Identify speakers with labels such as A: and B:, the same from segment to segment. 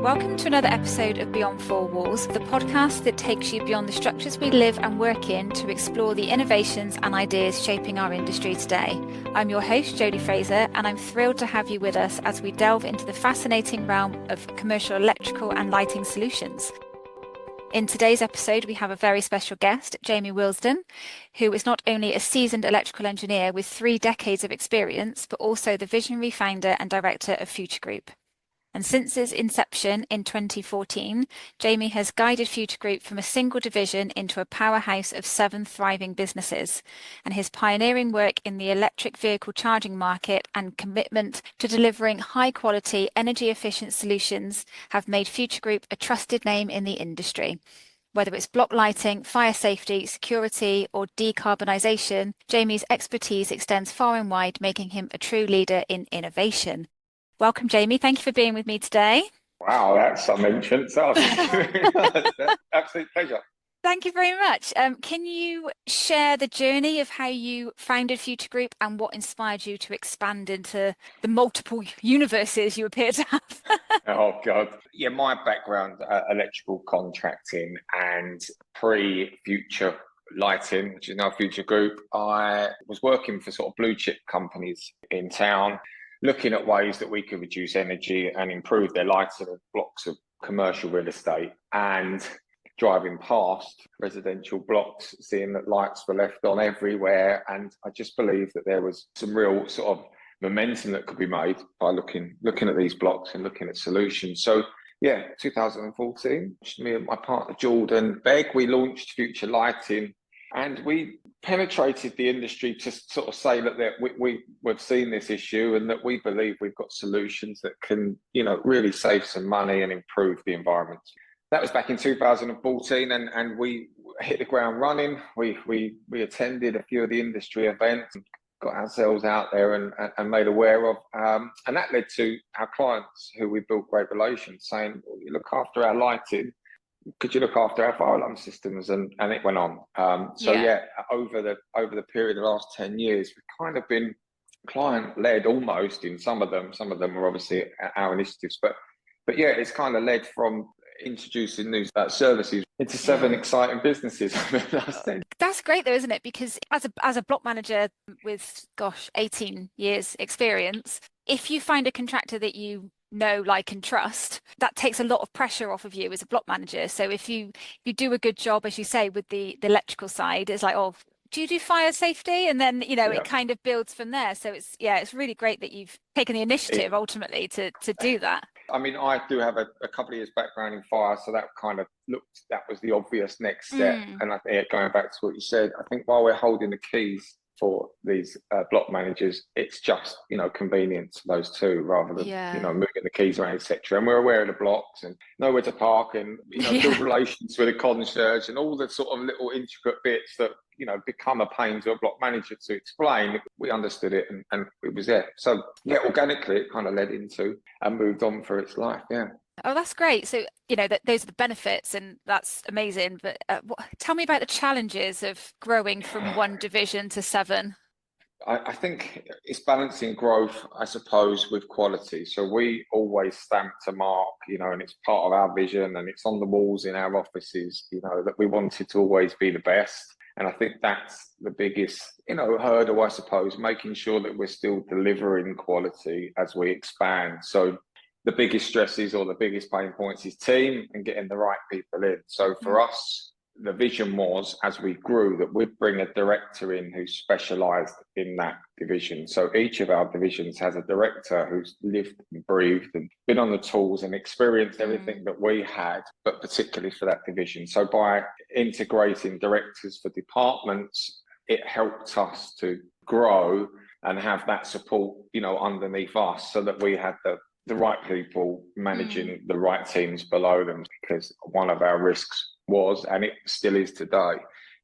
A: Welcome to another episode of Beyond Four Walls, the podcast that takes you beyond the structures we live and work in to explore the innovations and ideas shaping our industry today. I'm your host, Jodie Fraser, and I'm thrilled to have you with us as we delve into the fascinating realm of commercial electrical and lighting solutions. In today's episode, we have a very special guest, Jamie Willsdon, who is not only a seasoned electrical engineer with 3 decades of experience, but also the visionary founder and director of Future Group. And since its inception in 2014, Jamie has guided Future Group from a single division into a powerhouse of 7 thriving businesses. And his pioneering work in the electric vehicle charging market and commitment to delivering high-quality, energy-efficient solutions have made Future Group a trusted name in the industry. Whether it's block lighting, fire safety, security, or decarbonisation, Jamie's expertise extends far and wide, making him a true leader in innovation. Welcome, Jamie. Thank you for being with me today.
B: Wow, that's some entrance. Absolute pleasure.
A: Thank you very much. Can you share the journey of how you founded Future Group and what inspired you to expand into the multiple universes you appear to have?
B: Oh, God. Yeah, my background, electrical contracting, and pre-Future Lighting, which is now Future Group, I was working for sort of blue chip companies in town, looking at ways that we could reduce energy and improve their lighting of blocks of commercial real estate, and driving past residential blocks, seeing that lights were left on everywhere. And I just believed that there was some real sort of momentum that could be made by looking at these blocks and looking at solutions. So yeah, 2014, me and my partner Jordan Begg, we launched Future Lighting, and we penetrated the industry to sort of say that we've seen this issue and that we believe we've got solutions that can, really save some money and improve the environment. That was back in 2014, and we hit the ground running. We attended a few of the industry events, and got ourselves out there and made aware of, and that led to our clients, who we built great relations, saying, well, you look after our lighting, could you look after our fire alarm systems? And it went on. Over the period of the last 10 years, we've kind of been client-led almost in some of them. Some of them are obviously our initiatives, but yeah, it's kind of led from introducing new services into 7 exciting businesses.
A: That's great though, isn't it? Because as a block manager with 18 years experience, if you find a contractor that you know, like, and trust, that takes a lot of pressure off of you as a block manager. So if you do a good job, as you say, with the electrical side, it's like, oh, do you do fire safety? And then, it kind of builds from there. So it's really great that you've taken the initiative ultimately to do that.
B: I mean, I do have a couple of years background in fire, so that kind of that was the obvious next step. And I think, going back to what you said, I think while we're holding the keys for these block managers, it's just convenience for those two, rather than moving the keys around, etc. And we're aware of the blocks and know where to park, and build relations with a concierge and all the sort of little intricate bits that become a pain to a block manager to explain. We understood it, and it was there. So yeah, organically it kind of led into and moved on for its life. Yeah.
A: Oh, that's great. So, those are the benefits, and that's amazing. But tell me about the challenges of growing from 1 division to 7.
B: I think it's balancing growth, I suppose, with quality. So we always stamped a mark, and it's part of our vision, and it's on the walls in our offices, that we wanted to always be the best. And I think that's the biggest, hurdle, I suppose, making sure that we're still delivering quality as we expand. So the biggest stresses or the biggest pain points is team and getting the right people in. So for us, the vision was, as we grew, that we'd bring a director in who specialised in that division. So each of our divisions has a director who's lived and breathed and been on the tools and experienced everything that we had, but particularly for that division. So by integrating directors for departments, it helped us to grow and have that support, underneath us, so that we had the right people managing the right teams below them. Because one of our risks was, and it still is today,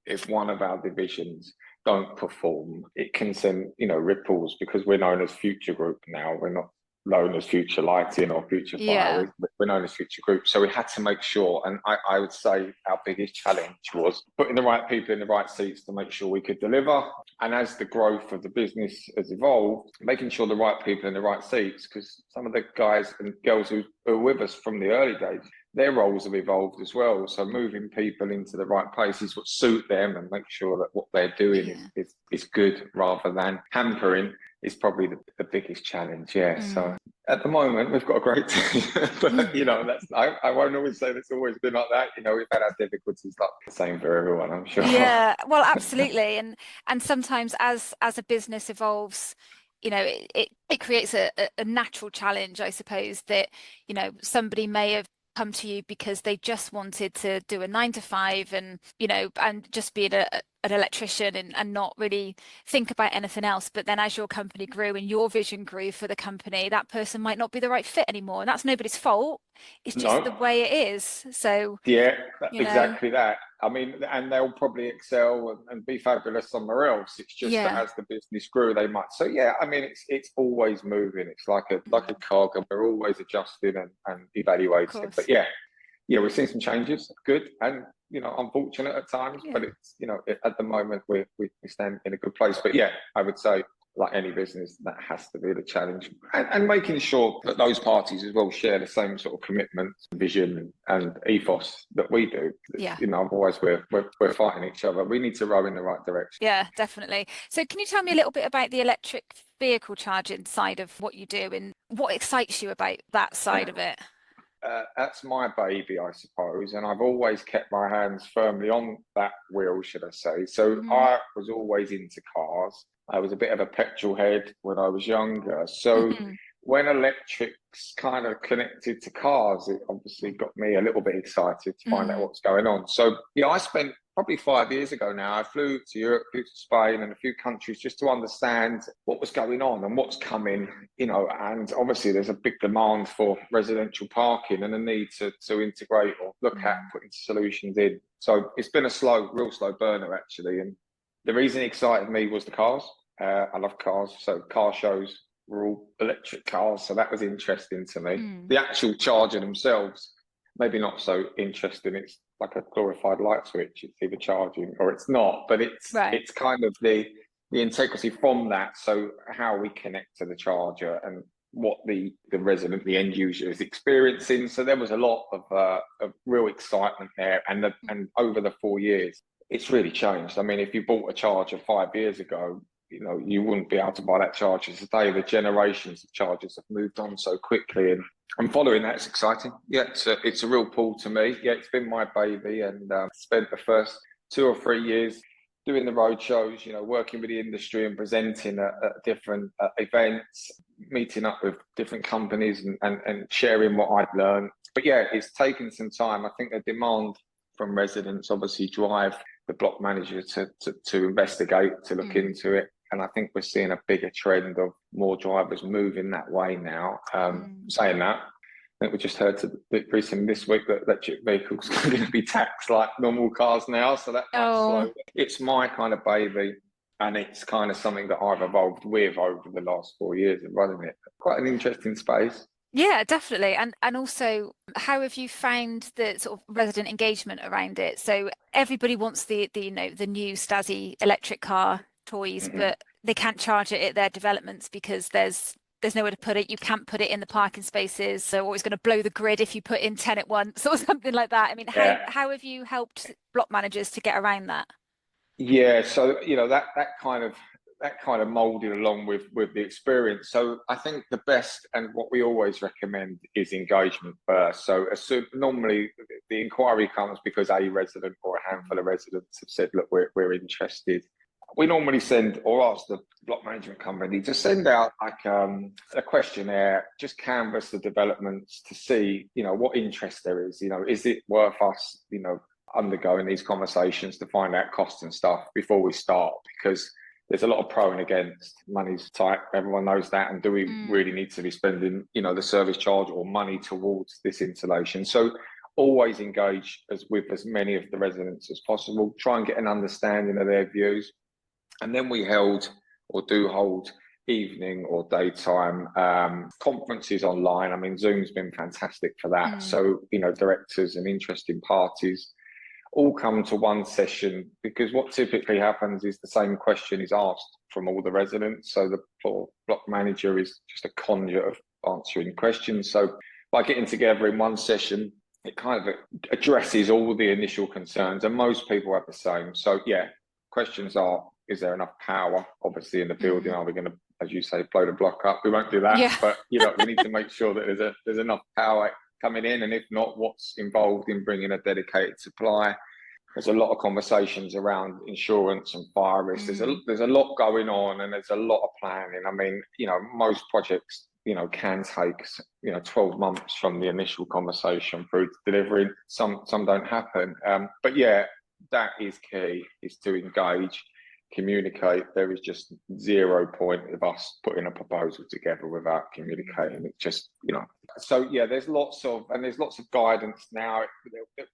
B: if one of our divisions don't perform, it can send ripples, because we're known as Future Group now. We're not known as Future Lighting or Future
A: Yeah.
B: Fire. We're known as Future Group. So we had to make sure, and I would say our biggest challenge was putting the right people in the right seats to make sure we could deliver. And as the growth of the business has evolved, making sure the right people in the right seats, because some of the guys and girls who were with us from the early days, their roles have evolved as well. So moving people into the right places what suit them and make sure that what they're doing is good rather than hampering is probably the biggest challenge. Yeah. So at the moment we've got a great team, but I won't always say that's always been like that. We've had our difficulties, like the same for everyone, I'm sure.
A: Yeah, well, absolutely. And sometimes as a business evolves, it creates a natural challenge, I suppose, that, somebody may have come to you because they just wanted to do a 9 to 5 and, and just be an electrician and not really think about anything else. But then as your company grew and your vision grew for the company, that person might not be the right fit anymore. And that's nobody's fault. It's just the way it is. So,
B: yeah, exactly that. I mean, and they'll probably excel and be fabulous somewhere else. It's just that as the business grew, they might. So yeah, I mean, it's always moving. It's like a cog, and we're always adjusting and evaluating. But yeah, we're seeing some changes. Good, and unfortunate at times, but it's at the moment we stand in a good place. But yeah, I would say, like any business, that has to be the challenge, and making sure that those parties as well share the same sort of commitment, vision, and ethos that we do.
A: Yeah.
B: Otherwise we're fighting each other. We need to row in the right direction.
A: Yeah, definitely. So can you tell me a little bit about the electric vehicle charging side of what you do and what excites you about that side of it?
B: That's my baby, I suppose, and I've always kept my hands firmly on that wheel, should I say. So I was always into cars. I was a bit of a petrol head when I was younger. So when electrics kind of connected to cars, it obviously got me a little bit excited to find out what's going on. So I spent probably 5 years ago now, I flew to Europe, flew to Spain and a few countries just to understand what was going on and what's coming, and obviously there's a big demand for residential parking and a need to integrate or look at putting solutions in. So it's been a real slow burner actually. And the reason it excited me was the cars. I love cars. So car shows were all electric cars. So that was interesting to me. The actual charger themselves, maybe not so interesting. It's like a glorified light switch. It's either charging or it's not, but it's kind of the integrity from that. So how we connect to the charger and what the resident, the end user is experiencing. So there was a lot of real excitement there. And over the 4 years, it's really changed. I mean, if you bought a charger 5 years ago, you wouldn't be able to buy that charger today. The generations of chargers have moved on so quickly, and I'm following that. It's exciting. Yeah, it's a real pull to me. Yeah, it's been my baby, and spent the first 2 or 3 years doing the road shows, working with the industry and presenting at different events, meeting up with different companies and sharing what I'd learned. But yeah, it's taken some time. I think the demand from residents obviously drive the block manager to investigate, to look into it. And I think we're seeing a bigger trend of more drivers moving that way now. Saying that, I think we just heard recently this week that electric vehicles are going to be taxed like normal cars now. So that might slow. It's my kind of baby. And it's kind of something that I've evolved with over the last 4 years of running it. Quite an interesting space.
A: Yeah, definitely. And also, how have you found the sort of resident engagement around it? So everybody wants the new Stazzy electric car toys, but they can't charge it at their developments because there's nowhere to put it. You can't put it in the parking spaces. So always going to blow the grid if you put in 10 at once or something like that. I mean, how have you helped block managers to get around that?
B: Yeah, so that kind of molded along with the experience. So I think the best and what we always recommend is engagement first. So normally the inquiry comes because a resident or a handful of residents have said, look, we're interested. We normally send or ask the block management company to send out like a questionnaire, just canvass the developments to see, what interest there is. Is it worth us, undergoing these conversations to find out costs and stuff before we start? Because there's a lot of pro and against. Money's tight, everyone knows that. And do we really need to be spending, the service charge or money towards this installation? So always engage with as many of the residents as possible. Try and get an understanding of their views. And then we do hold evening or daytime. Conferences online. I mean, Zoom's been fantastic for that. So, directors and interested parties all come to one session, because what typically happens is the same question is asked from all the residents. So the block manager is just a conduit of answering questions. So by getting together in one session, it kind of addresses all the initial concerns, and most people have the same. So questions are, is there enough power, obviously, in the building? Are we going to, as you say, blow the block up? We won't do that, but we need to make sure that there's enough power coming in, and if not, what's involved in bringing a dedicated supply. There's a lot of conversations around insurance and fire risk. There's a lot going on, and there's a lot of planning. I mean, most projects, can take 12 months from the initial conversation through to delivery. Some don't happen, but that is key, is to engage, communicate. There is just 0 point of us putting a proposal together without communicating. It's just, so there's lots of guidance now.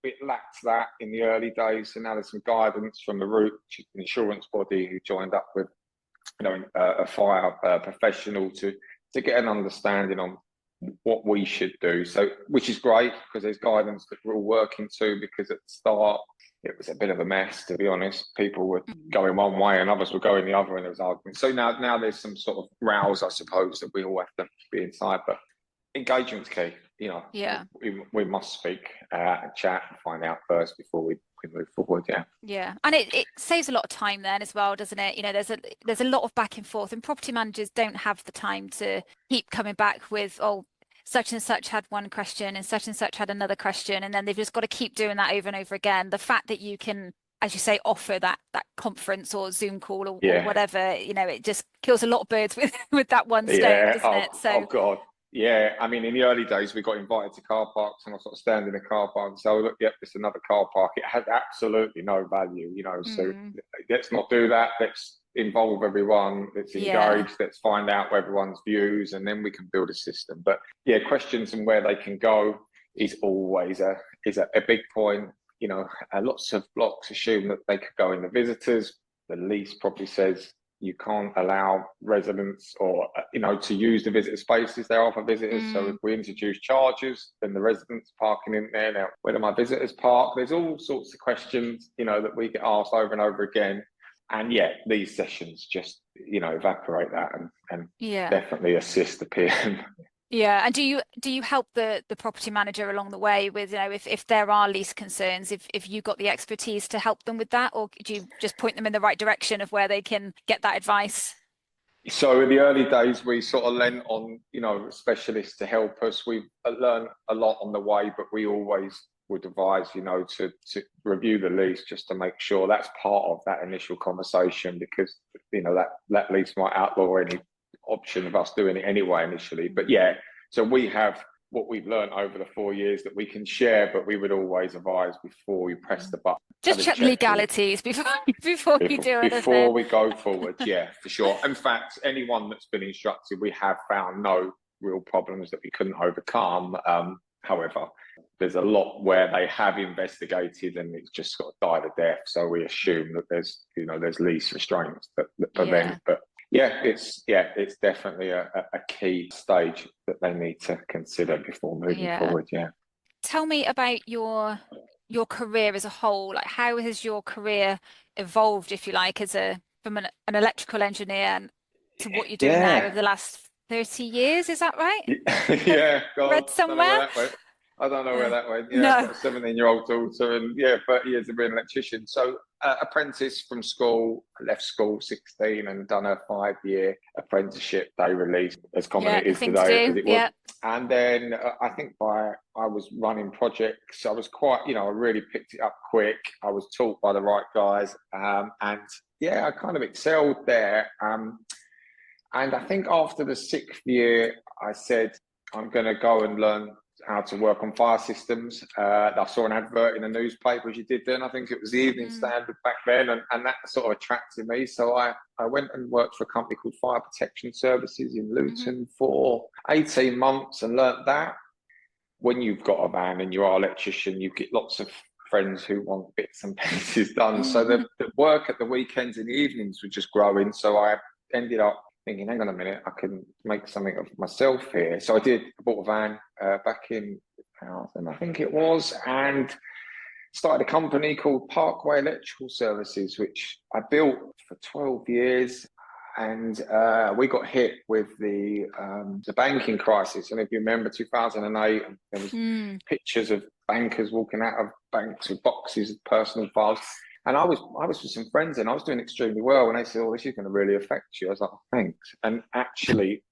B: It lacked that in the early days, so now there's some guidance from the root insurance body, who joined up with a fire professional to get an understanding on what we should do. So, which is great, because there's guidance that we're all working to, because at the start it was a bit of a mess, to be honest. People were going one way and others were going the other, and there was arguments. So now there's some sort of rows, I suppose, that we all have to be inside. But engagement's key. We must speak and chat and find out first before we move forward.
A: And it saves a lot of time then as well, doesn't it? There's a lot of back and forth, and property managers don't have the time to keep coming back with, such and such had one question and such had another question, and then they've just got to keep doing that over and over again. The fact that you can, as you say, offer that conference or Zoom call or whatever, it just kills a lot of birds with that one stone, doesn't it? So,
B: oh God. Yeah, I mean, in the early days, we got invited to car parks, and I sort of stand in a car park and say, look, it's another car park. It has absolutely no value, so let's not do that. Let's involve everyone, let's engage, let's find out everyone's views, and then we can build a system. But questions and where they can go is always a big point. Lots of blocks assume that they could go in the visitors. The lease probably says you can't allow residents or to use the visitor spaces there are for visitors. So if we introduce charges, then the residents parking in there. Now, where do my visitors park? There's all sorts of questions that we get asked over and over again. And these sessions just evaporate that and definitely assist the PM.
A: And do you help the property manager along the way with if there are lease concerns, if you got the expertise to help them with that, or do you just point them in the right direction of where they can get that advice?
B: So in the early days, we sort of lent on specialists to help us. We've learned a lot on the way, but we always would advise to review the lease, just to make sure that's part of that initial conversation, because that lease might outlaw any option of us doing it anyway initially. But so we have what we've learned over the 4 years that we can share, but we would always advise before we press the button.
A: Just check legalities before you do anything.
B: Before we go forward, for sure. In fact, anyone that's been instructed, we have found no real problems that we couldn't overcome. However, there's a lot where they have investigated and it's just got to die to death. So we assume that there's lease restraints that prevent. But it's definitely a key stage that they need to consider before moving forward.
A: Tell me about your career as a whole. Like, how has your career evolved, if you like, from an electrical engineer to what you're doing now over the last 30 years? Is that right?
B: God,
A: read somewhere.
B: I don't know where that went.
A: No.
B: I've got a 17-year-old daughter, and 30 years of being an electrician. So apprentice from school, left school 16 and done a 5-year apprenticeship day release, as common it is today as it was. And then I think I was running projects. I was quite, I really picked it up quick. I was taught by the right guys, and I kind of excelled there. And I think after the 6th year, I said, I'm going to go and learn how to work on fire systems. I saw an advert in the newspaper, as you did then. I think it was the Evening Standard back then, and that sort of attracted me. So I went and worked for a company called Fire Protection Services in Luton for 18 months and learnt that. When you've got a van and you are an electrician, you get lots of friends who want bits and pieces done. So the work at the weekends and the evenings was just growing. So I ended up thinking, hang on a minute, I can make something of myself here. So I bought a van back in 2000, I think it was, and started a company called Parkway Electrical Services, which I built for 12 years. And we got hit with the banking crisis. And if you remember 2008, there was pictures of bankers walking out of banks with boxes of personal files. And I was with some friends and I was doing extremely well. And they said, "Oh, this is going to really affect you." I was like, "Oh, thanks." And actually,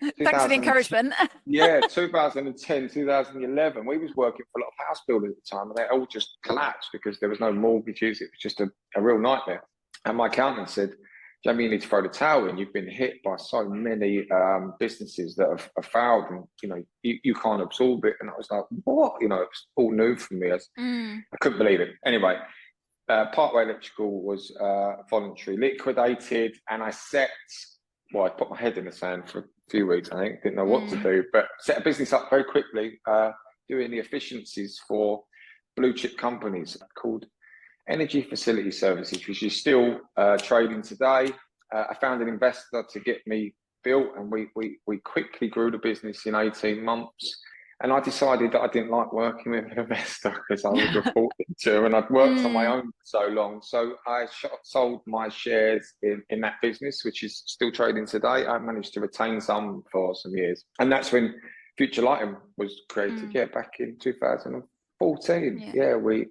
A: thanks for the encouragement.
B: Yeah, 2010, 2011, we was working for a lot of house builders at the time, and they all just collapsed because there was no mortgages. It was just a real nightmare. And my accountant said, "Jamie, you need to throw the towel in. You've been hit by so many businesses that have failed, and you can't absorb it." And I was like, "What?" It was all new for me. I couldn't believe it. Anyway, Parkway Electrical was voluntary liquidated, and I put my head in the sand for a few weeks. I think didn't know what to do, but set a business up very quickly, doing the efficiencies for blue chip companies called Energy Facility Services, which is still trading today. I found an investor to get me built, and we quickly grew the business in 18 months. And I decided that I didn't like working with an investor because I was reporting to him, and I'd worked on my own for so long. So I sold my shares in that business, which is still trading today. I managed to retain some for some years. And that's when Future Lighting was created, back in 2014.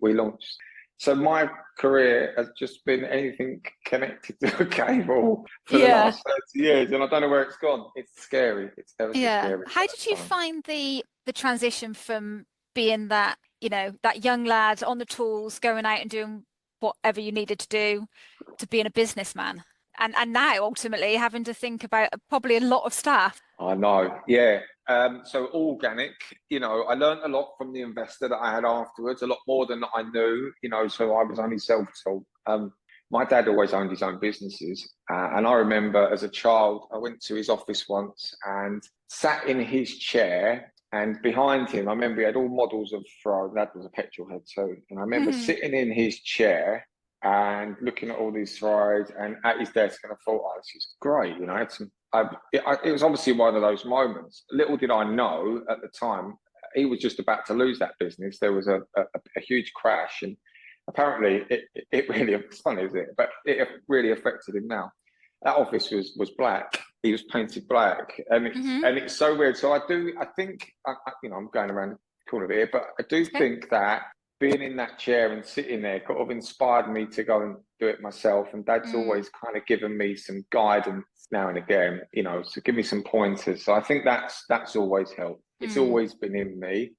B: We launched. So my career has just been anything connected to a cable for the last 30 years, and I don't know where it's gone. It's scary. It's ever so scary.
A: How did you find the transition from being that young lad on the tools, going out and doing whatever you needed to do, to being a businessman, and now ultimately having to think about probably a lot of staff?
B: I know, yeah. So organic, I learned a lot from the investor that I had afterwards, a lot more than I knew, so I was only self-taught. My dad always owned his own businesses. And I remember as a child, I went to his office once and sat in his chair, and behind him, I remember he had all models of Ferrari. Dad was a petrol head too. And I remember sitting in his chair and looking at all these Ferraris and at his desk, and I thought, "Oh, this is great." I had some. It was obviously one of those moments. Little did I know at the time, he was just about to lose that business. There was a huge crash, and apparently it really, it's funny, isn't it? But it really affected him now. That office was black. He was painted black, and it's so weird. So I think I'm going around the corner here, but I do think that being in that chair and sitting there kind of inspired me to go and do it myself. And Dad's always kind of given me some guidance now and again, so give me some pointers. So I think that's always helped. It's always been in me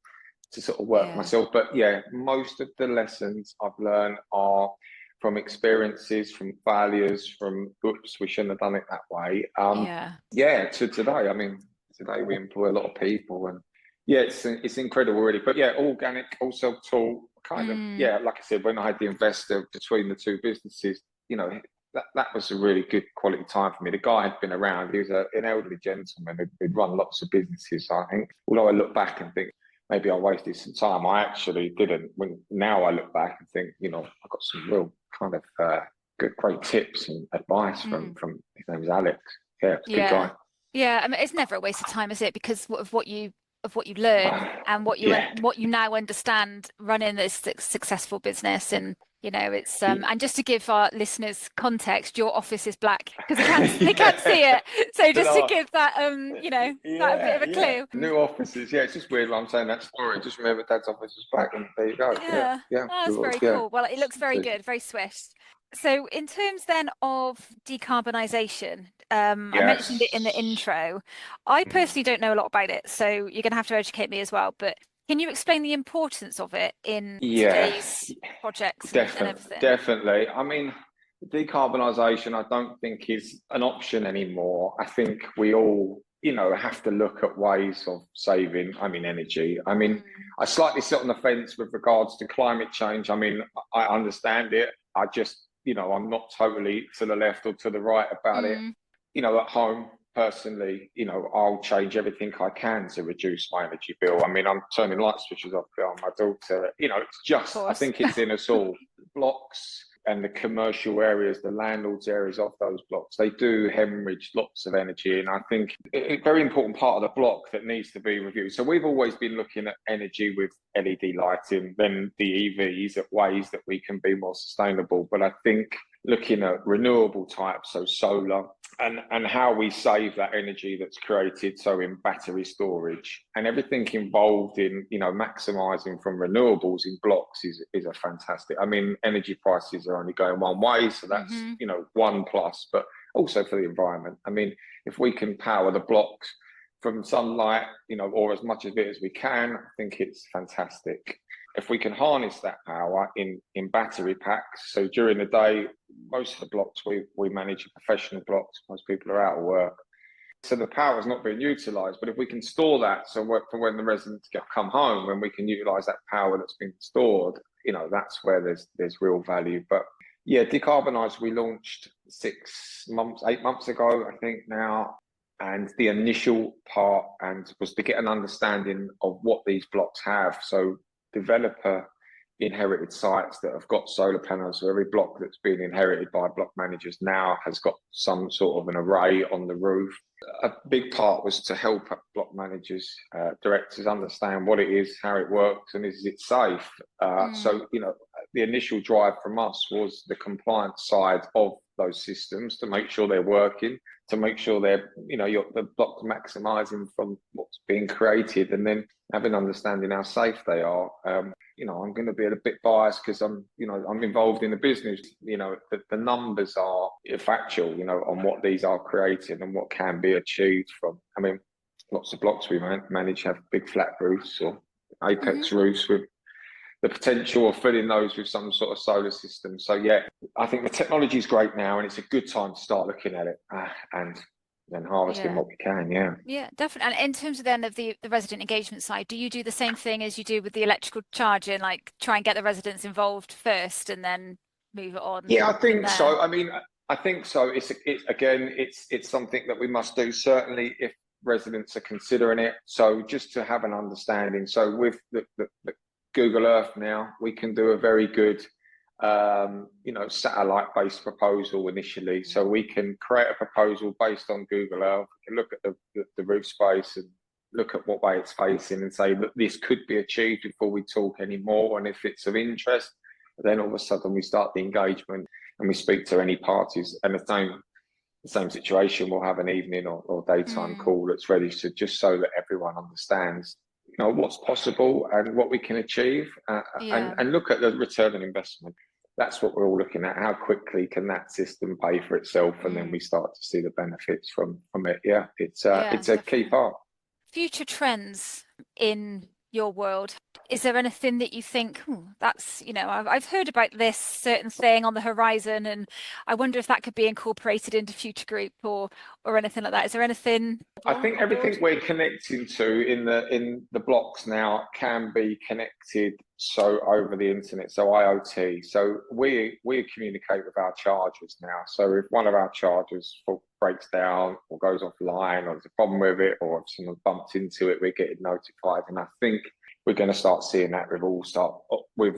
B: to sort of work myself. But most of the lessons I've learned are from experiences, from failures, from oops, we shouldn't have done it that way. To today. I mean, today we employ a lot of people, and it's incredible, really. But organic, all self-taught, kind of. Like I said, when I had the investor between the two businesses, that was a really good quality time for me. The guy had been around. He was an elderly gentleman who'd run lots of businesses. So I think, although I look back and think maybe I wasted some time, I actually didn't. Now I look back and think, I got some real kind of great tips and advice from his name is Alex. Yeah, it's a good guy.
A: Yeah, I mean, it's never a waste of time, is it? Because of what you learn and what you now understand running this successful business. And it's and just to give our listeners context, your office is black because they can't see it. So just to give that that a bit of a clue.
B: New offices, it's just weird when I'm saying that story. Just remember Dad's office is black, and there you go. Yeah.
A: That's very cool. Well, it looks very good, very swift. So in terms then of decarbonisation, I mentioned it in the intro. I personally don't know a lot about it, so you're going to have to educate me as well. But can you explain the importance of it in today's projects and everything?
B: Definitely. I mean, decarbonisation, I don't think is an option anymore. I think we all, have to look at ways of saving, energy. I slightly sit on the fence with regards to climate change. I understand it. I just, I'm not totally to the left or to the right about it. At home, personally, I'll change everything I can to reduce my energy bill. I'm turning light switches off on my daughter. It's just, I think it's in us all. Blocks, and the commercial areas, the landlords areas of those blocks, they do hemorrhage lots of energy. And I think a very important part of the block that needs to be reviewed. So we've always been looking at energy with LED lighting, then the EVs, at ways that we can be more sustainable. But I think looking at renewable types, so solar, and how we save that energy that's created, so in battery storage and everything involved in, maximising from renewables in blocks is a fantastic. I mean, energy prices are only going one way, so that's, one plus, but also for the environment. I mean, if we can power the blocks from sunlight, or as much of it as we can, I think it's fantastic. If we can harness that power in battery packs, so during the day, most of the blocks we manage are professional blocks, most people are out of work. So the power is not being utilised, but if we can store that, so for when the residents come home, when we can utilise that power that's been stored, that's where there's real value. But yeah, Decarbonise, we launched 8 months ago, I think now. And the initial part was to get an understanding of what these blocks have. So developer inherited sites that have got solar panels. So every block that's been inherited by block managers now has got some sort of an array on the roof. A big part was to help block managers, directors understand what it is, how it works, and is it safe? So, the initial drive from us was the compliance side of those systems to make sure they're working, to make sure they're, the block's maximising from what's being created, and then having understanding how safe they are. I'm going to be a bit biased because I'm involved in the business. The numbers are factual, on what these are created and what can be achieved from. I mean, lots of blocks we manage have big flat roofs or apex roofs with the potential of filling those with some sort of solar system. So yeah, I think the technology is great now, and it's a good time to start looking at it and then harvesting what we can.
A: Yeah, definitely. And in terms of then of the resident engagement side, do you do the same thing as you do with the electrical charging, like try and get the residents involved first and then move it on?
B: Yeah, I think so. I mean, I think so. It's something that we must do, certainly if residents are considering it. So just to have an understanding. So with the Google Earth now, we can do a very good, satellite-based proposal initially. So we can create a proposal based on Google Earth. We can look at the roof space and look at what way it's facing and say that this could be achieved before we talk anymore. And if it's of interest, then all of a sudden we start the engagement and we speak to any parties. And the same situation, we'll have an evening or daytime call that's ready to just so that everyone understands what's possible and what we can achieve, and look at the return on investment. That's what we're all looking at. How quickly can that system pay for itself? And then we start to see the benefits from it. Yeah, it's a key part.
A: Future trends in your world. Is there anything that you think, that's, I've heard about this certain thing on the horizon, and I wonder if that could be incorporated into Future Group or anything like that? Is there anything?
B: I think everything we're connecting to in the blocks now can be connected over the internet, so IoT. So we communicate with our chargers now. So if one of our chargers breaks down or goes offline, or there's a problem with it, or if someone bumps into it, we're getting notified. And I think we're going to start seeing that with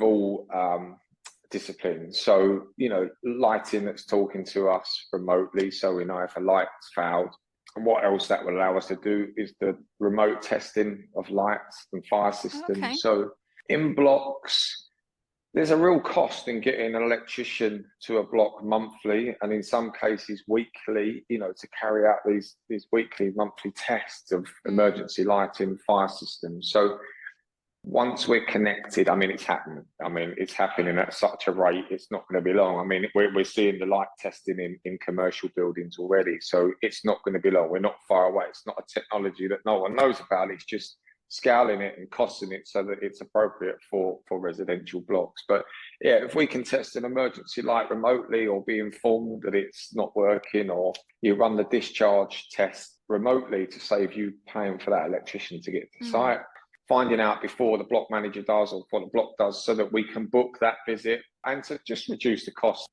B: all disciplines. So, lighting that's talking to us remotely, so we know if a light's failed. And what else that will allow us to do is the remote testing of lights and fire systems.
A: Okay.
B: So in blocks, there's a real cost in getting an electrician to a block monthly, and in some cases weekly, to carry out these weekly, monthly tests of emergency lighting, fire systems. So once we're connected, I mean, it's happening. I mean, it's happening at such a rate, it's not going to be long. I mean, we're seeing the light testing in commercial buildings already. So it's not going to be long. We're not far away. It's not a technology that no one knows about. It's just scaling it and costing it so that it's appropriate for residential blocks. But yeah, if we can test an emergency light remotely, or be informed that it's not working, or you run the discharge test remotely to save you paying for that electrician to get to site, finding out before the block manager does or before the block does, so that we can book that visit and to just reduce the cost.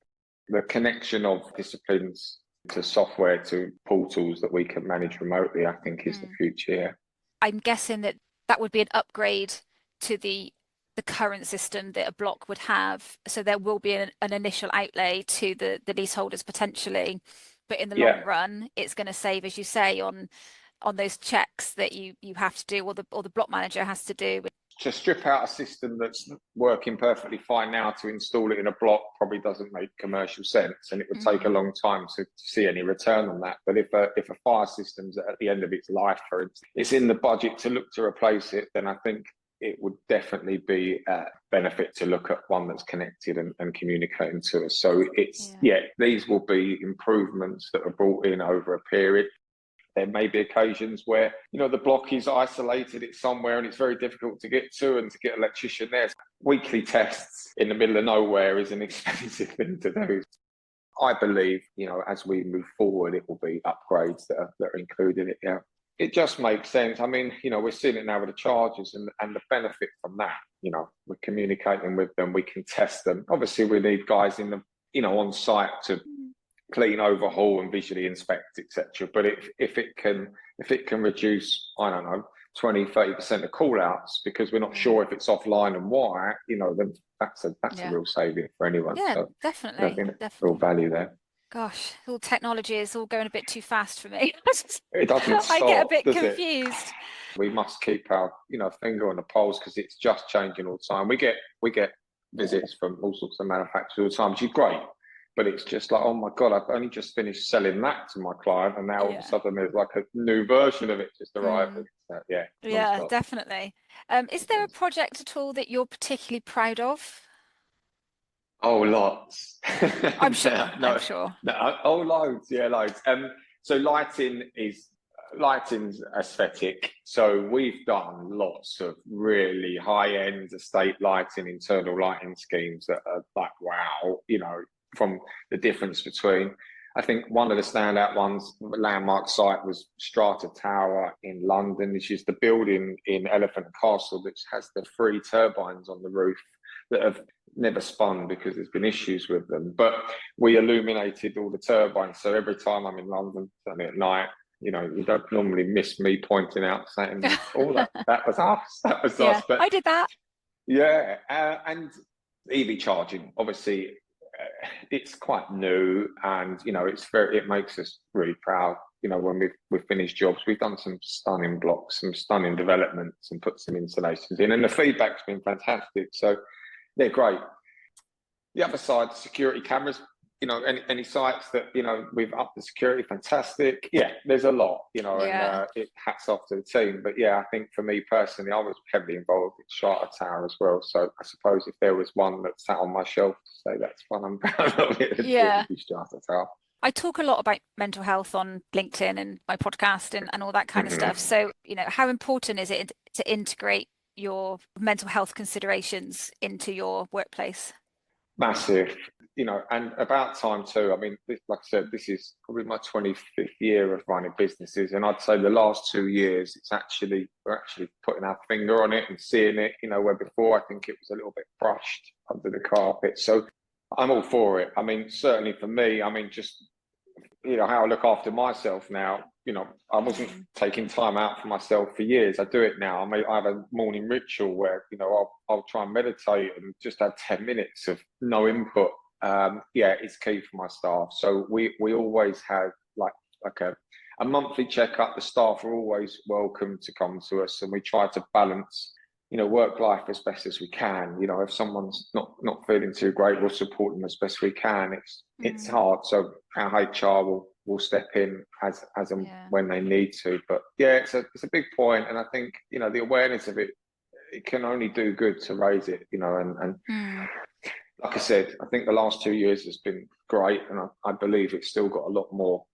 B: The connection of disciplines to software, to portals that we can manage remotely, I think is the future.
A: I'm guessing that would be an upgrade to the the current system that a block would have. So there will be an initial outlay to the leaseholders potentially, but in the long
B: Yeah.
A: run, it's going to save, as you say, on those checks that you have to do, or the block manager has to do.
B: To strip out a system that's working perfectly fine now to install it in a block probably doesn't make commercial sense, and it would take a long time to see any return on that. But if a fire system's at the end of its life, or it's in the budget to look to replace it, then I think it would definitely be a benefit to look at one that's connected and communicating to us. So these will be improvements that are brought in over a period. There may be occasions where, the block is isolated, it's somewhere and it's very difficult to get to and to get an electrician there. Weekly tests in the middle of nowhere is an expensive thing to do. I believe, as we move forward, it will be upgrades that are included in it. Yeah. It just makes sense. I mean, we're seeing it now with the chargers and the benefit from that. We're communicating with them, we can test them. Obviously, we need guys in the, on site to clean, overhaul and visually inspect, etc. But if it can reduce, I don't know, 20-30% of call outs because we're not sure if it's offline and why, then that's a real saving for anyone.
A: Yeah,
B: so
A: definitely.
B: Real value there.
A: Gosh, all technology is all going a bit too fast for me.
B: It doesn't stop,
A: I get a bit
B: does
A: confused.
B: We must keep our finger on the pulse because it's just changing all the time. We get visits from all sorts of manufacturers all the time, which is great. But it's just like, oh my God, I've only just finished selling that to my client, and now all of a sudden there's like a new version of it just arrived.
A: Yeah, definitely. Is there a project at all that you're particularly proud of?
B: Oh, lots.
A: I'm sure.
B: I'm sure. Loads. Yeah, loads. So lighting's aesthetic. So we've done lots of really high-end estate lighting, internal lighting schemes that are like, wow, from the difference between, I think one of the standout ones, landmark site, was Strata Tower in London, which is the building in Elephant Castle that has the 3 turbines on the roof that have never spun because there's been issues with them. But we illuminated all the turbines. So every time I'm in London, certainly at night, you don't normally miss me pointing out saying, oh, that was us. That was us. But
A: I did that.
B: Yeah. And EV charging, obviously, it's quite new, and it makes us really proud. When we've finished jobs, we've done some stunning blocks, some stunning developments, and put some installations in, and the feedback's been fantastic. So they're great. The other side, security cameras. Any sites that we've upped the security, fantastic. Yeah, there's a lot. And it hats off to the team. But yeah, I think for me personally, I was heavily involved in Strata Tower as well. So I suppose if there was one that sat on my shelf to say that's one I'm proud of, it would be Strata Tower.
A: I talk a lot about mental health on LinkedIn and my podcast and all that kind of stuff. So, how important is it to integrate your mental health considerations into your workplace?
B: Massive. And about time too. I mean, like I said, this is probably my 25th year of running businesses, and I'd say the last 2 years, we're actually putting our finger on it and seeing it. Where before I think it was a little bit brushed under the carpet. So I'm all for it. I mean, certainly for me, just how I look after myself now. I wasn't taking time out for myself for years. I do it now. I have a morning ritual where I'll try and meditate and just have 10 minutes of no input. It's key for my staff. So we always have like a monthly checkup. The staff are always welcome to come to us, and we try to balance work life as best as we can. If someone's not feeling too great, we'll support them as best we can. It's hard, so our HR will step in as and when they need to. But it's a big point, and I think the awareness of it can only do good to raise it. And like I said, I think the last 2 years has been great, and I believe it's still got a lot more,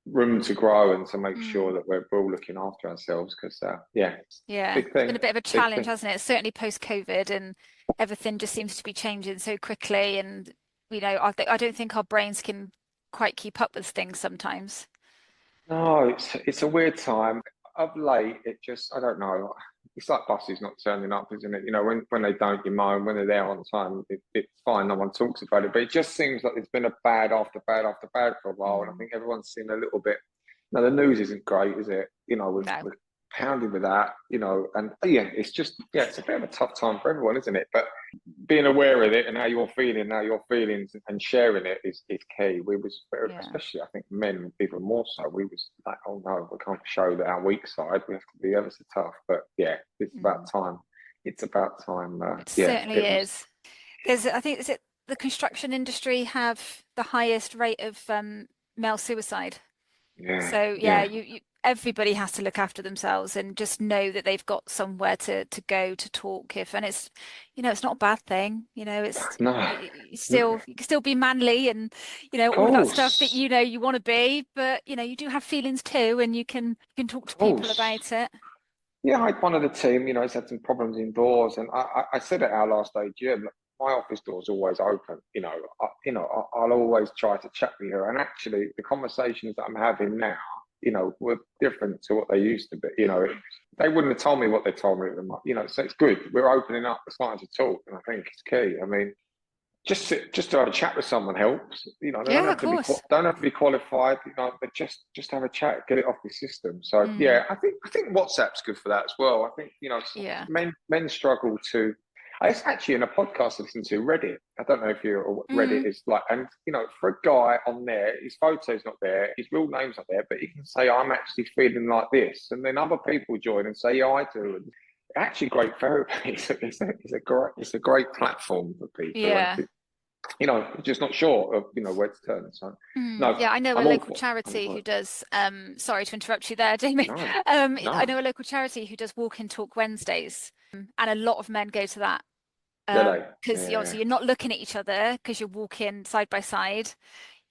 B: room to grow and to make sure that we're all looking after ourselves. Because, it's
A: been a bit of a challenge, hasn't it? Certainly post-COVID, and everything just seems to be changing so quickly. And, I don't think our brains can quite keep up with things sometimes.
B: No, it's a weird time. Of late, I don't know. It's like buses not turning up, isn't it? When they don't, you moan. When they're there on time, it's fine. No one talks about it. But it just seems like it's been a bad after bad after bad for a while. And I think everyone's seen a little bit. The news isn't great, is it? With hounded with that, and it's just, it's a bit of a tough time for everyone, isn't it? But being aware of it and how you're feeling, how your feelings, and sharing it is key. We was, especially I think men even more so, we was like, oh no, we can't show that our weak side. We have to be ever so tough. But it's about time. It's about time.
A: It certainly is. I think, is it the construction industry have the highest rate of male suicide?
B: Yeah.
A: So you everybody has to look after themselves and just know that they've got somewhere to go to talk and it's it's not a bad thing. It's
B: No.
A: you can still be manly and
B: Of
A: all of that stuff
B: course.
A: that you want to be, but you do have feelings too, and you can talk to people about it.
B: Yeah, I had one of the team, he's had some problems indoors, and I said at our last AGM, my office door's always open. I'll always try to chat with her, and actually, the conversations that I'm having now, were different to what they used to be. They wouldn't have told me what they told me. So it's good. We're opening up, we're starting to talk, and I think it's key. I mean, just to have a chat with someone helps. They don't have to be don't have to be qualified. But just have a chat, get it off your system. So I think WhatsApp's good for that as well. I think men struggle to. It's actually in a podcast I listened to, Reddit. I don't know if Reddit is like, and for a guy on there, his photo's not there, his real name's not there, but he can say, I'm actually feeling like this, and then other people join and say, yeah, I do. And actually, great therapy. It's a great platform for people.
A: Yeah.
B: Just not sure of where to turn. So
A: I know a local charity who does. Sorry to interrupt you there, Jamie.
B: No.
A: I know a local charity who does Walk and Talk Wednesdays, and a lot of men go to that because you're not looking at each other because you're walking side by side.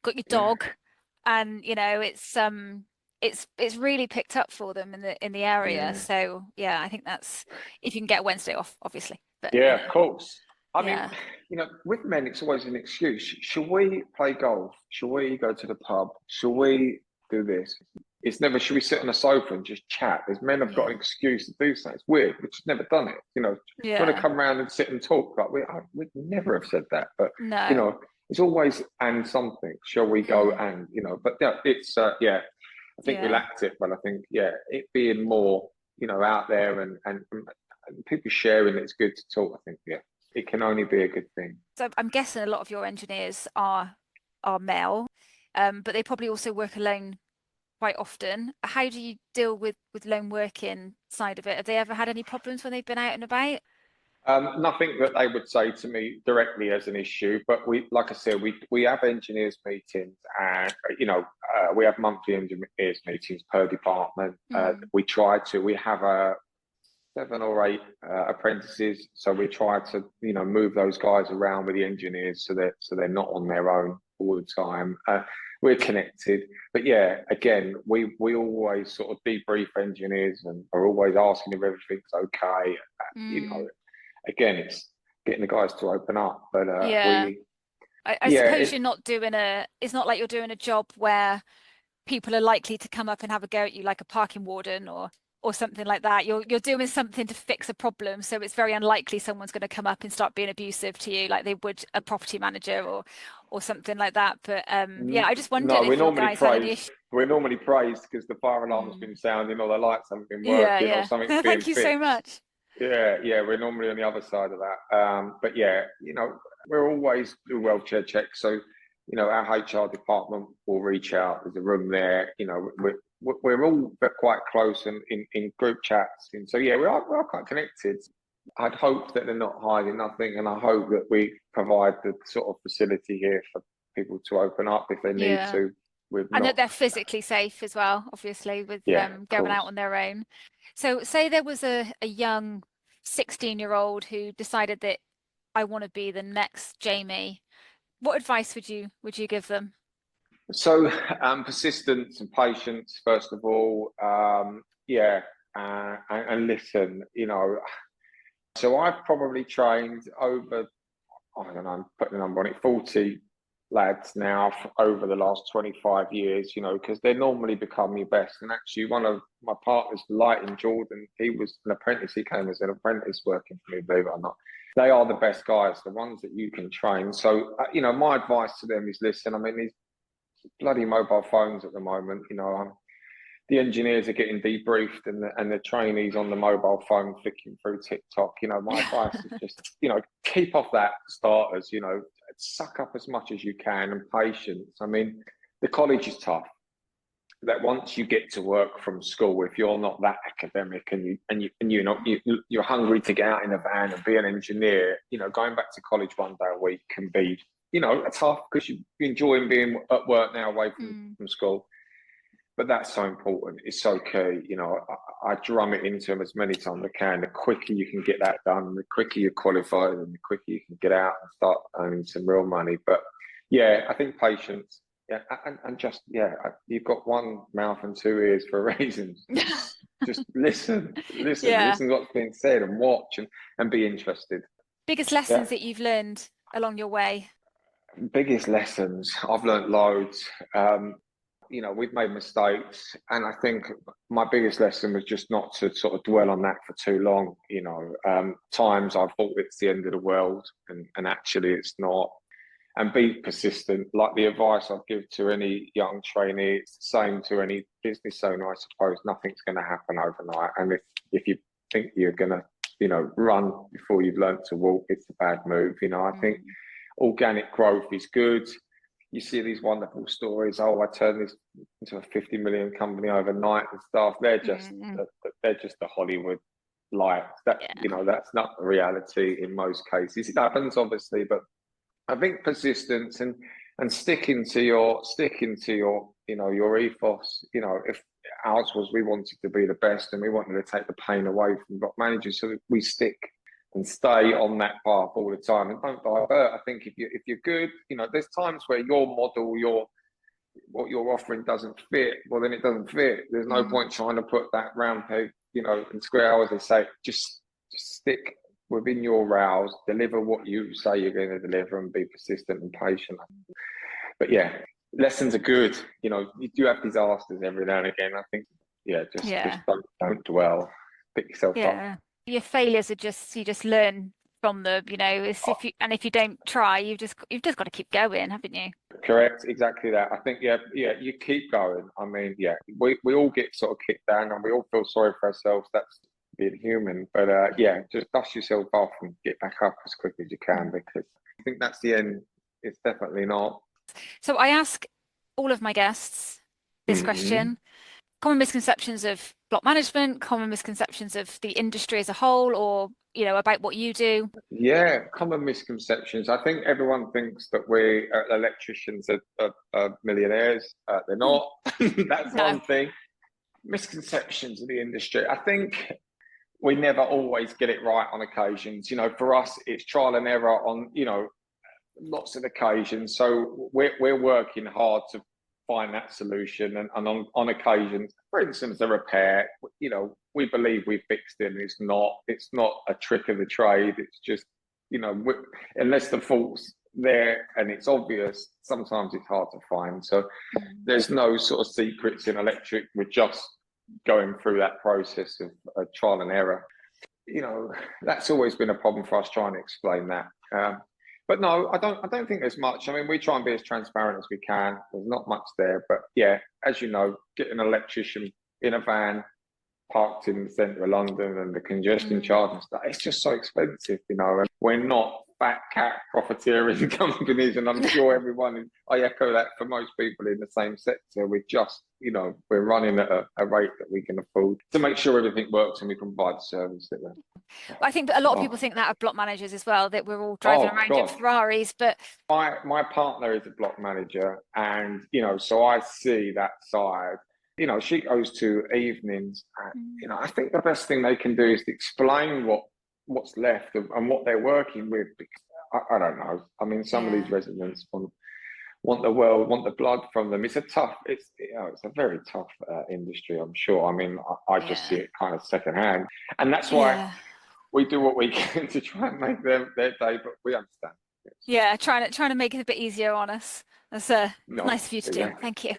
A: Got your dog, and it's really picked up for them in the area.
B: Yeah.
A: So I think that's if you can get a Wednesday off, obviously. But
B: of course. I mean, with men, it's always an excuse. Should we play golf? Should we go to the pub? Should we do this? It's never, should we sit on a sofa and just chat? There's men have got an excuse to do something. It's weird. We've just never done it. Do you want to come around and sit and talk? Like we'd never have said that. But, it's always and something. Shall we go and, but it's, I think we lacked it. But I think, it being more, out there and people sharing it's good to talk. I think, it can only be a good thing.
A: So I'm guessing a lot of your engineers are male, but they probably also work alone quite often. How do you deal with lone working side of it? Have they ever had any problems when they've been out and about?
B: Nothing that they would say to me directly as an issue, but like I said, we have engineers meetings, and we have monthly engineers meetings per department. We have 7 or 8 apprentices, so we try to move those guys around with the engineers so they're not on their own all the time. We're connected, but again, we always sort of debrief engineers and are always asking if everything's okay. Again, it's getting the guys to open up, but
A: I suppose you're not doing it's not like you're doing a job where people are likely to come up and have a go at you like a parking warden or something like that. You're doing something to fix a problem, so it's very unlikely someone's going to come up and start being abusive to you like they would a property manager or something like that. But I just wondered if you guys had any issues.
B: We're normally praised because the fire alarm's been sounding or the lights haven't been working or something's being
A: Thank you
B: fixed.
A: so much.
B: We're normally on the other side of that. But we're always do welfare checks. So, our HR department will reach out. There's a room there. We're all quite close in group chats. And so, we are quite connected. I'd hope that they're not hiding nothing, and I hope that we provide the sort of facility here for people to open up if they need to.
A: And that they're physically safe as well, obviously, with them going out on their own. So say there was a young 16-year-old who decided that I want to be the next Jamie. What advice would you give them?
B: So persistence and patience, first of all. And listen, So I've probably trained over, I don't know, I'm putting a number on it, 40 lads now over the last 25 years, because they normally become your best. And actually one of my partners, Lighting Jordan, he was an apprentice. He came as an apprentice working for me, believe it or not. They are the best guys, the ones that you can train. So, my advice to them is listen, I mean, these bloody mobile phones at the moment, the engineers are getting debriefed and the trainees on the mobile phone flicking through TikTok. My advice is just, keep off that for starters, suck up as much as you can, and patience. I mean, the college is tough. That once you get to work from school, if you're not that academic and you're hungry to get out in a van and be an engineer, going back to college one day a week can be, tough, because you enjoy being at work now away from school. But that's so important. It's so key. I drum it into them as many times as I can. The quicker you can get that done, the quicker you qualify, and the quicker you can get out and start earning some real money. But yeah, I think patience. Yeah, and just, you've got one mouth and two ears for a reason. Just listen to what's being said, and watch and be interested.
A: Biggest lessons that you've learned along your way?
B: Biggest lessons, I've learned loads. We've made mistakes, and I think my biggest lesson was just not to sort of dwell on that for too long. Times I've thought it's the end of the world, and actually it's not. And be persistent. Like the advice I'd give to any young trainee, it's the same to any business owner, I suppose. Nothing's going to happen overnight. And if you think you're going to, run before you've learned to walk, it's a bad move. I think organic growth is good. You see these wonderful stories. Oh, I turned this into a 50 million company overnight and stuff. They're just the Hollywood light. That's not the reality in most cases. It happens, obviously, but I think persistence and sticking to your your ethos. If ours was, we wanted to be the best and we wanted to take the pain away from block managers, so we stick and stay on that path all the time and don't divert. I think if you're good, there's times where your model, what you're offering doesn't fit. Well, then it doesn't fit. There's no point trying to put that round peg, in square holes. They say just stick within your rails, deliver what you say you're going to deliver, and be persistent and patient. But yeah, lessons are good. You do have disasters every now and again. I think, just don't dwell. Pick yourself up.
A: Your failures are you just learn from them. If you don't try, you've just got to keep going, haven't you?
B: Correct, exactly that. I think you keep going. I mean, we all get sort of kicked down, and we all feel sorry for ourselves. That's being human, but just dust yourself off and get back up as quick as you can, because I think that's the end. It's definitely not.
A: So I ask all of my guests this question: common misconceptions of block management, common misconceptions of the industry as a whole, or about what you do.
B: Yeah, common misconceptions. I think everyone thinks that we electricians are millionaires. They're not. That's one thing. Misconceptions of the industry. I think we never always get it right on occasions. For us, it's trial and error on, lots of occasions. So we're working hard to find that solution. And on occasions, for instance, a repair, we believe we fixed it, and it's not a trick of the trade. It's just, unless the fault's there and it's obvious, sometimes it's hard to find. So there's no sort of secrets in electric. We're just going through that process of trial and error. That's always been a problem for us, trying to explain that. But no, I don't think there's much. I mean, we try and be as transparent as we can. There's not much there, but as you know, getting an electrician in a van parked in the centre of London and the congestion charge and stuff, it's just so expensive, and we're not fat cat profiteering companies, and I'm sure I echo that for most people in the same sector. We're just, we're running at a rate that we can afford to make sure everything works and we can provide the service.
A: I think a lot of people think that of block managers as well, that we're all driving around in Ferraris, but
B: my partner is a block manager, and so I see that side. She goes to evenings, and I think the best thing they can do is to explain what's left and what they're working with. Because I don't know. I mean, some of these residents want the blood from them. It's a very tough industry, I'm sure. I mean, I just see it kind of secondhand, and that's why we do what we can to try and make their day. But we understand.
A: Yeah, trying to make it a bit easier on us. That's nice of you to do. Thank you.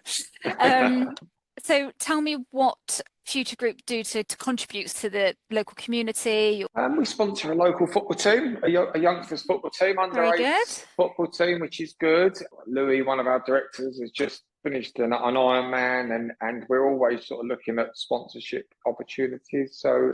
A: So tell me what Future Group do to contribute to the local community.
B: We sponsor a local football team, a youngsters football team, under 8s football team, which is good. Louis, one of our directors, has just finished an Ironman, and we're always sort of looking at sponsorship opportunities. So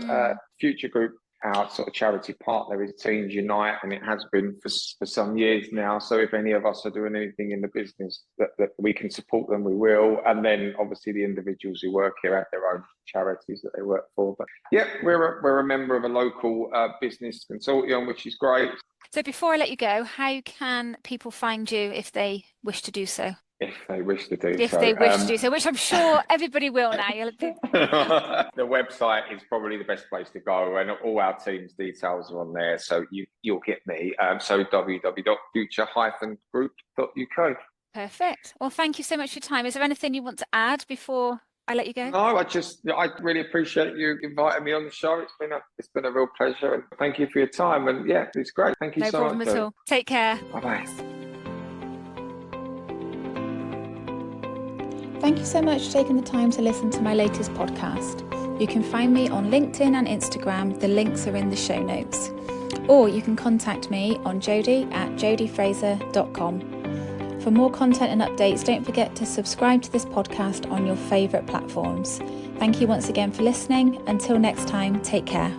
B: Future Group, our sort of charity partner, is Teens Unite, and it has been for some years now. So if any of us are doing anything in the business that we can support them, we will. And then obviously the individuals who work here have their own charities that they work for. But yeah, we're a member of a local business consortium, which is great.
A: So before I let you go, how can people find you if they wish to do so?
B: If they wish to do so.
A: If they wish to do so, which I'm sure everybody will now.
B: The website is probably the best place to go, and all our team's details are on there, so you'll get me. So www.future-group.uk.
A: Perfect. Well, thank you so much for your time. Is there anything you want to add before I let you go?
B: No, I really appreciate you inviting me on the show. It's been a real pleasure, and thank you for your time. And yeah, it's great. Thank you so much.
A: No problem at all. Take care.
B: Bye-bye.
A: Thank you so much for taking the time to listen to my latest podcast. You can find me on LinkedIn and Instagram. The links are in the show notes. Or you can contact me on jodie@jodiefraser.com. For more content and updates, don't forget to subscribe to this podcast on your favourite platforms. Thank you once again for listening. Until next time, take care.